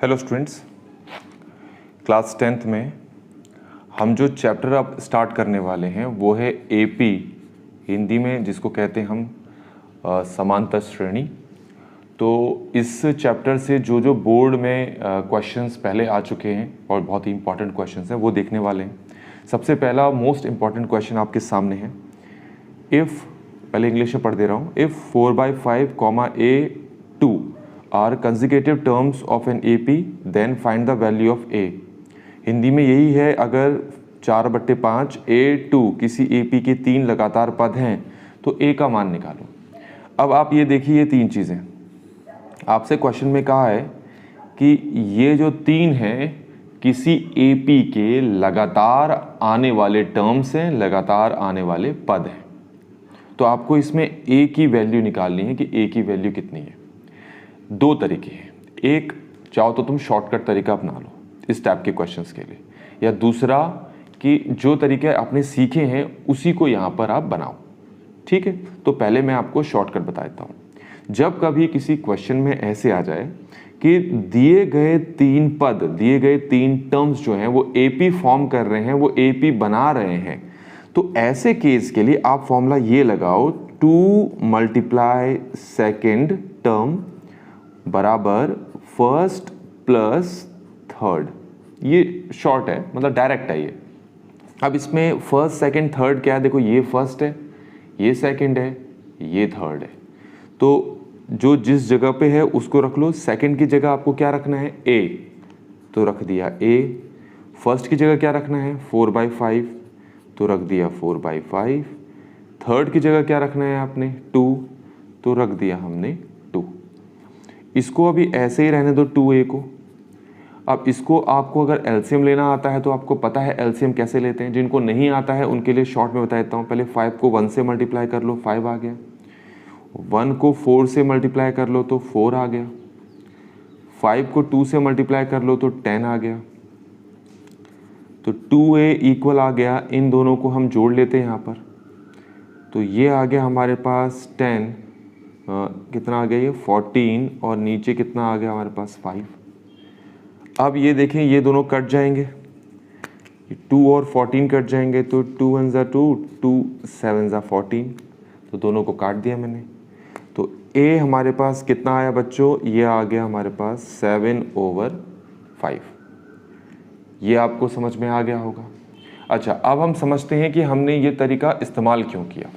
Hello students, class 10th में हम जो चैप्टर अब स्टार्ट करने वाले हैं वो है एपी, हिंदी में जिसको कहते हैं हम समांतर श्रेणी। तो इस चैप्टर से जो बोर्ड में क्वेश्चंस पहले आ चुके हैं और बहुत ही इंपॉर्टेंट क्वेश्चंस हैं वो देखने वाले हैं। सबसे पहला मोस्ट इम्पॉर्टेंट क्वेश्चन आपके सामने है, इफ़, पहले इंग्लिश में पढ़ दे रहा हूँ, if 4/5, A2 are consecutive terms of an AP then find the value of A। Hindi में यही है, अगर 4/5 A2 किसी AP के 3 लगातार पद हैं तो A का मान निकालो। अब आप ये देखिए, ये 3 चीज़ें आपसे क्वेश्चन में कहा है कि ये जो 3 हैं किसी AP के लगातार आने वाले टर्म्स हैं, लगातार आने वाले पद हैं। तो आपको इसमें A की वैल्यू निकालनी है कि A की वैल्यू कितनी है। 2 तरीके हैं, एक चाहो तो तुम शॉर्टकट तरीका अपना लो इस टाइप के क्वेश्चंस के लिए, या दूसरा कि जो तरीके आपने सीखे हैं उसी को यहाँ पर आप बनाओ। ठीक है, तो पहले मैं आपको शॉर्टकट बता देता हूँ। जब कभी किसी क्वेश्चन में ऐसे आ जाए कि दिए गए 3 पद, दिए गए 3 टर्म्स जो हैं वो AP फॉर्म कर रहे हैं, वो AP बना रहे हैं, तो ऐसे केस के लिए आप फॉर्मूला ये लगाओ, 2 मल्टीप्लाई सेकेंड टर्म बराबर फर्स्ट प्लस थर्ड। ये शॉर्ट है, मतलब डायरेक्ट है ये। अब इसमें फर्स्ट सेकंड थर्ड क्या है, देखो ये फर्स्ट है, ये सेकंड है, ये थर्ड है। तो जो जिस जगह पे है उसको रख लो। सेकंड की जगह आपको क्या रखना है, A, तो रख दिया A। फर्स्ट की जगह क्या रखना है, 4/5, तो रख दिया 4/5। थर्ड की जगह क्या रखना है आपने, 2, तो रख दिया हमने 2। इसको अभी ऐसे ही रहने दो 2A को। अब इसको आपको अगर एलसीएम लेना आता है तो आपको पता है एलसीएम कैसे लेते हैं। जिनको नहीं आता है उनके लिए शॉर्ट में बता देता हूँ। पहले 5 को 1 से मल्टीप्लाई कर लो, 5 आ गया। 1 को 4 से मल्टीप्लाई कर लो तो 4 आ गया। 5 को 2 से मल्टीप्लाई कर लो तो 10 आ गया। तो 2A इक्वल आ गया, इन दोनों को हम जोड़ लेते हैं यहाँ पर, तो ये आ गया हमारे पास 10, कितना आ गया ये 14, और नीचे कितना आ गया हमारे पास 5। अब ये देखें, ये दोनों कट जाएंगे, 2 और 14 कट जाएंगे, तो 2 1 ज़ा 2, 2 7 ज़ा 14, तो दोनों को काट दिया मैंने। तो A हमारे पास कितना आया बच्चों, ये आ गया हमारे पास 7/5। ये आपको समझ में आ गया होगा। अच्छा, अब हम समझते हैं कि हमने ये तरीका इस्तेमाल क्यों किया।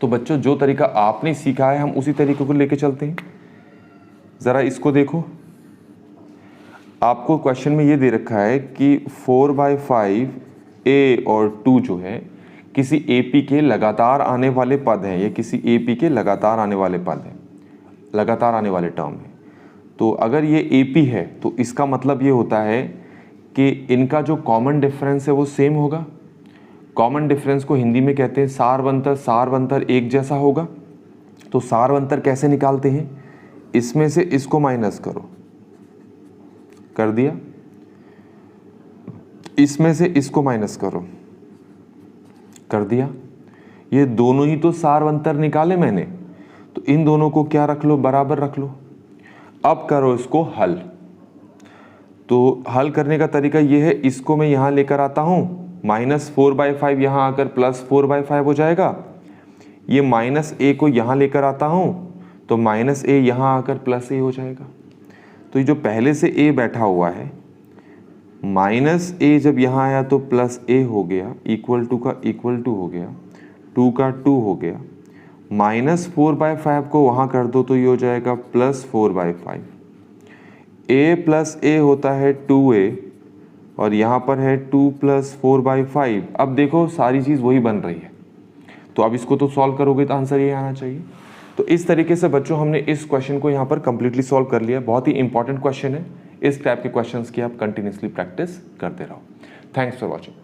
तो बच्चों, जो तरीका आपने सीखा है हम उसी तरीके को लेके चलते हैं। ज़रा इसको देखो, आपको क्वेश्चन में ये दे रखा है कि 4/5 A और 2 जो है किसी AP के लगातार आने वाले पद हैं, ये किसी AP के लगातार आने वाले पद हैं, लगातार आने वाले टर्म हैं। तो अगर ये AP है तो इसका मतलब ये होता है कि इनका जो कॉमन डिफरेंस है वो सेम होगा। कॉमन डिफरेंस को हिंदी में कहते हैं सारवंतर। सारवंतर एक जैसा होगा। तो सारवंतर कैसे निकालते हैं, इसमें से इसको माइनस करो, कर दिया, इसमें से इसको माइनस करो, कर दिया। ये दोनों ही तो सारवंतर निकाले मैंने, तो इन दोनों को क्या रख लो, बराबर रख लो। अब करो इसको हल। तो हल करने का तरीका ये है, इसको मैं यहां लेकर आता हूं, -4/5 यहाँ आकर +4/5 हो जाएगा। ये -A को यहाँ लेकर आता हूँ तो -A यहाँ आकर +A हो जाएगा। तो ये जो पहले से A बैठा हुआ है, -A जब यहाँ आया तो +A हो गया, इक्वल टू का इक्वल टू हो गया, 2 का 2 हो गया। -4/5 को वहाँ कर दो तो ये हो जाएगा +4/5। A + A होता है 2A, और यहाँ पर है 2 + 4/5। अब देखो सारी चीज़ वही बन रही है, तो अब इसको तो सॉल्व करोगे तो आंसर ये आना चाहिए। तो इस तरीके से बच्चों हमने इस क्वेश्चन को यहाँ पर कंप्लीटली सॉल्व कर लिया। बहुत ही इंपॉर्टेंट क्वेश्चन है। इस टाइप के क्वेश्चंस की आप कंटिन्यूसली प्रैक्टिस करते रहो। Thanks for watching.